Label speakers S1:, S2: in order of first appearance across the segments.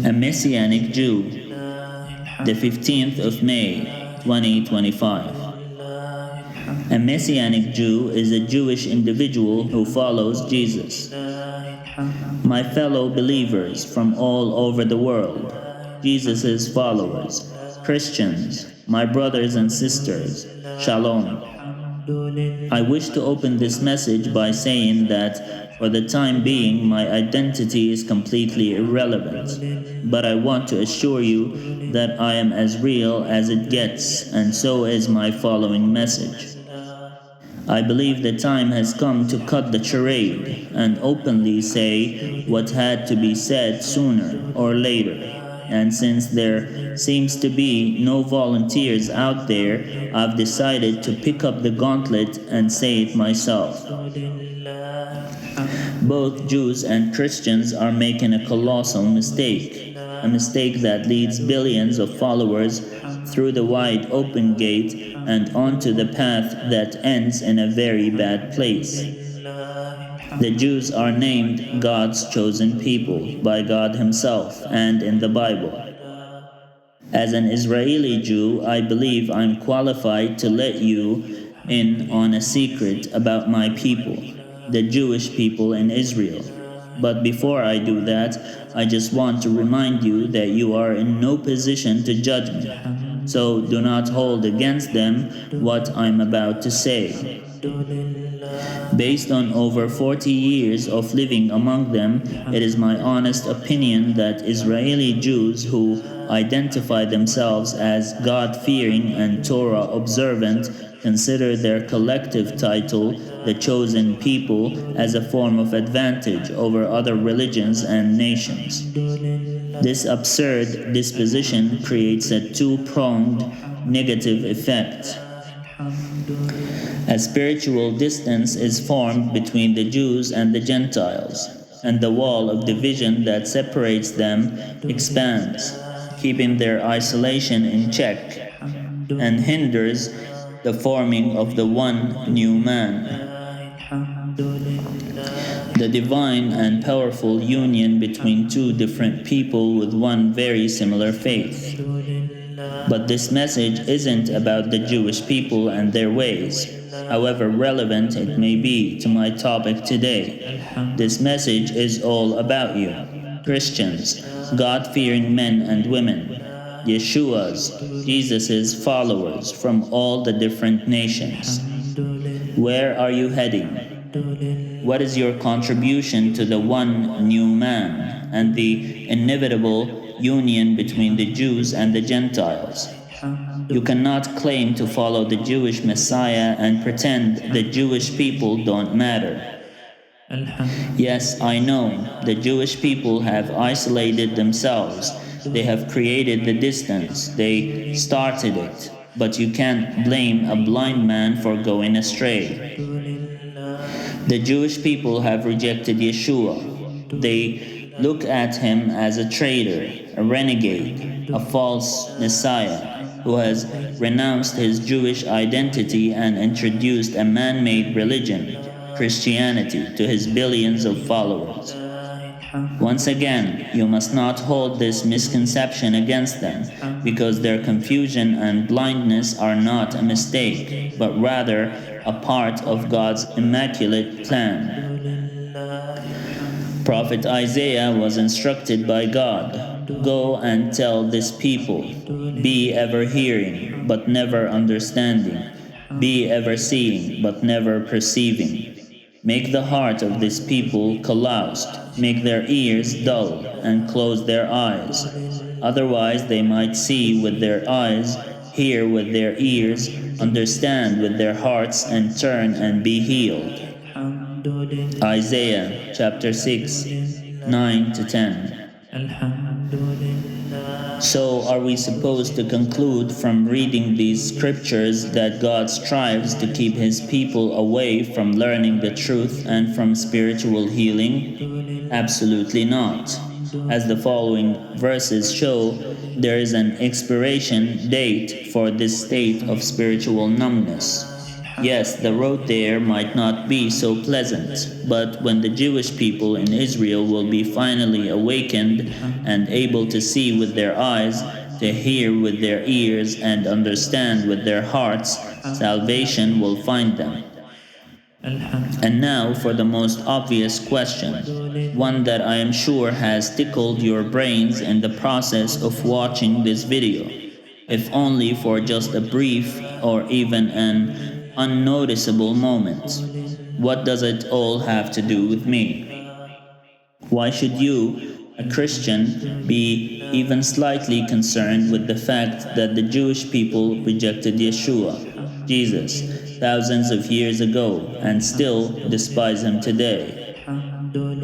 S1: A Messianic Jew, the 15th of May, 2025. A Messianic Jew is a Jewish individual who follows Jesus. My fellow believers from all over the world, Jesus' followers, Christians, my brothers and sisters, Shalom. I wish to open this message by saying that for the time being my identity is completely irrelevant, but I want to assure you that I am as real as it gets, and so is my following message. I believe the time has come to cut the charade and openly say what had to be said sooner or later. And since there seems to be no volunteers out there, I've decided to pick up the gauntlet and say it myself. Both Jews and Christians are making a colossal mistake, a mistake that leads billions of followers through the wide open gate and onto the path that ends in a very bad place. The Jews are named God's chosen people by God Himself and in the Bible. As an Israeli Jew, I believe I'm qualified to let you in on a secret about my people, the Jewish people in Israel. But before I do that, I just want to remind you that you are in no position to judge me. So do not hold against them what I'm about to say. Based on over 40 years of living among them, it is my honest opinion that Israeli Jews who identify themselves as God-fearing and Torah-observant consider their collective title, the chosen people, as a form of advantage over other religions and nations. This absurd disposition creates a two-pronged negative effect. A spiritual distance is formed between the Jews and the Gentiles, and the wall of division that separates them expands, keeping their isolation in check, and hinders the forming of the one new man. The divine and powerful union between two different people with one very similar faith. But this message isn't about the Jewish people and their ways, however relevant it may be to my topic today. This message is all about you, Christians, God-fearing men and women, Yeshua's, Jesus' followers from all the different nations. Where are you heading? What is your contribution to the one new man and the inevitable union between the Jews and the Gentiles? You cannot claim to follow the Jewish Messiah and pretend the Jewish people don't matter. Yes, I know, the Jewish people have isolated themselves. They have created the distance. They started it. But you can't blame a blind man for going astray. The Jewish people have rejected Yeshua. They look at him as a traitor, a renegade, a false Messiah who has renounced his Jewish identity and introduced a man-made religion, Christianity, to his billions of followers. Once again, you must not hold this misconception against them, because their confusion and blindness are not a mistake, but rather a part of God's immaculate plan. Prophet Isaiah was instructed by God, "Go and tell this people, be ever hearing, but never understanding, be ever seeing, but never perceiving. Make the heart of this people calloused, make their ears dull, and close their eyes. Otherwise they might see with their eyes, hear with their ears, understand with their hearts, and turn and be healed." Isaiah chapter 6, 9-10. So are we supposed to conclude from reading these scriptures that God strives to keep His people away from learning the truth and from spiritual healing? Absolutely not. As the following verses show, there is an expiration date for this state of spiritual numbness. Yes, the road there might not be so pleasant, but when the Jewish people in Israel will be finally awakened and able to see with their eyes, to hear with their ears, and understand with their hearts, salvation will find them. And now for the most obvious question, one that I am sure has tickled your brains in the process of watching this video, if only for just a brief or even an unnoticeable moment. What does it all have to do with me? Why should you, a Christian, be even slightly concerned with the fact that the Jewish people rejected Yeshua, Jesus, thousands of years ago and still despise him today?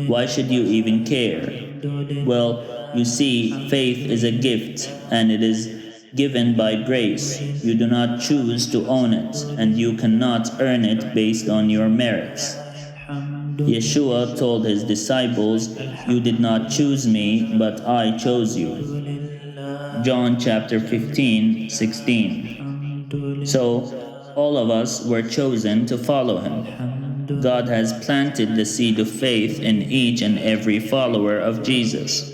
S1: Why should you even care? Well, you see, faith is a gift and it is given by grace. You do not choose to own it, and you cannot earn it based on your merits. Yeshua told his disciples, "You did not choose me, but I chose you." John chapter 15:16. So, all of us were chosen to follow him. God has planted the seed of faith in each and every follower of Jesus.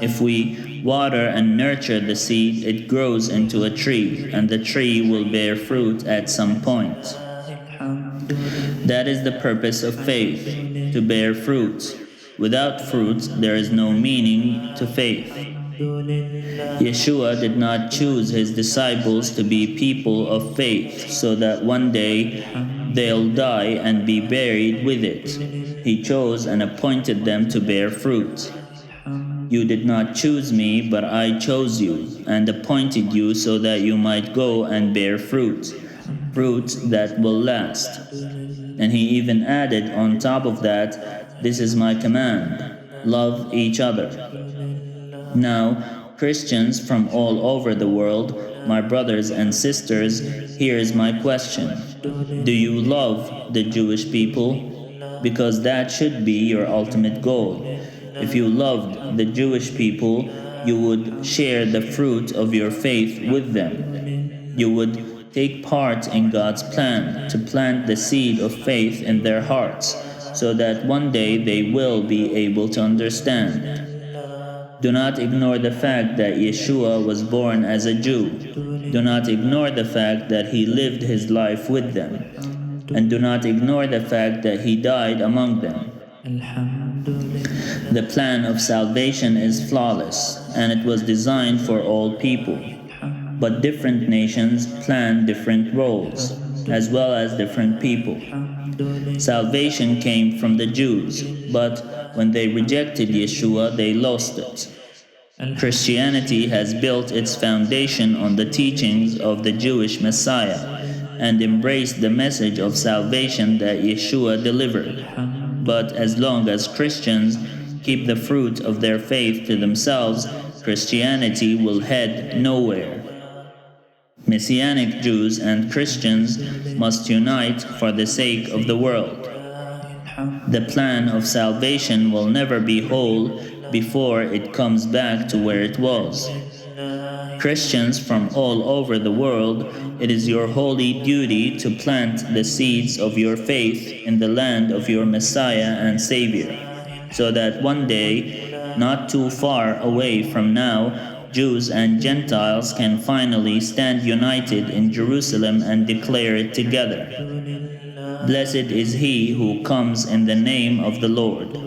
S1: If we water and nurture the seed, it grows into a tree, and the tree will bear fruit at some point. That is the purpose of faith, to bear fruit. Without fruit, there is no meaning to faith. Yeshua did not choose his disciples to be people of faith so that one day they'll die and be buried with it. He chose and appointed them to bear fruit. You did not choose me, but I chose you and appointed you so that you might go and bear fruit, fruit that will last. And he even added on top of that, "This is my command, love each other." Now, Christians from all over the world, my brothers and sisters, here is my question. Do you love the Jewish people? Because that should be your ultimate goal. If you loved the Jewish people, you would share the fruit of your faith with them. You would take part in God's plan to plant the seed of faith in their hearts, so that one day they will be able to understand. Do not ignore the fact that Yeshua was born as a Jew. Do not ignore the fact that he lived his life with them. And do not ignore the fact that he died among them. The plan of salvation is flawless, and it was designed for all people. But different nations plan different roles, as well as different people. Salvation came from the Jews, but when they rejected Yeshua, they lost it. Christianity has built its foundation on the teachings of the Jewish Messiah and embraced the message of salvation that Yeshua delivered. But as long as Christians keep the fruit of their faith to themselves, Christianity will head nowhere. Messianic Jews and Christians must unite for the sake of the world. The plan of salvation will never be whole before it comes back to where it was. Christians from all over the world, it is your holy duty to plant the seeds of your faith in the land of your Messiah and Savior, so that one day, not too far away from now, Jews and Gentiles can finally stand united in Jerusalem and declare it together. Blessed is he who comes in the name of the Lord.